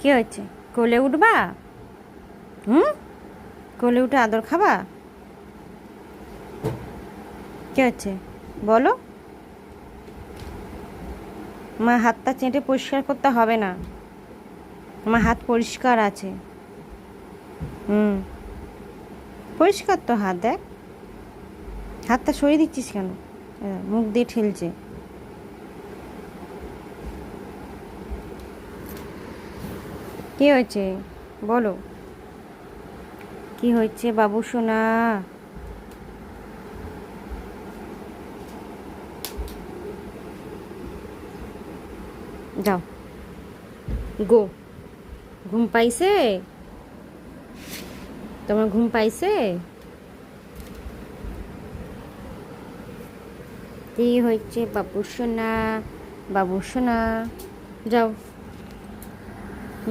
কি হয়েছে? কোলে উঠবা? হুম, কোলে উঠে আদর খাবা? কি হচ্ছে বলো? মা হাতটা চেটে পরিষ্কার করতে হবে না, আমার হাত পরিষ্কার আছে। হুম, পরিষ্কার তো হাত, দেখ হাতটা সরিয়ে দিচ্ছিস কেন? মুখ দিয়ে ঠেলছে। কি হয়েছে বলো? কি হয়েছে বাবু সোনা? যাও, গো। ঘুম পাইছে? তোমার ঘুম পাইছে? কি হয়েছে বাবু সোনা? বাবু সোনা, যাও।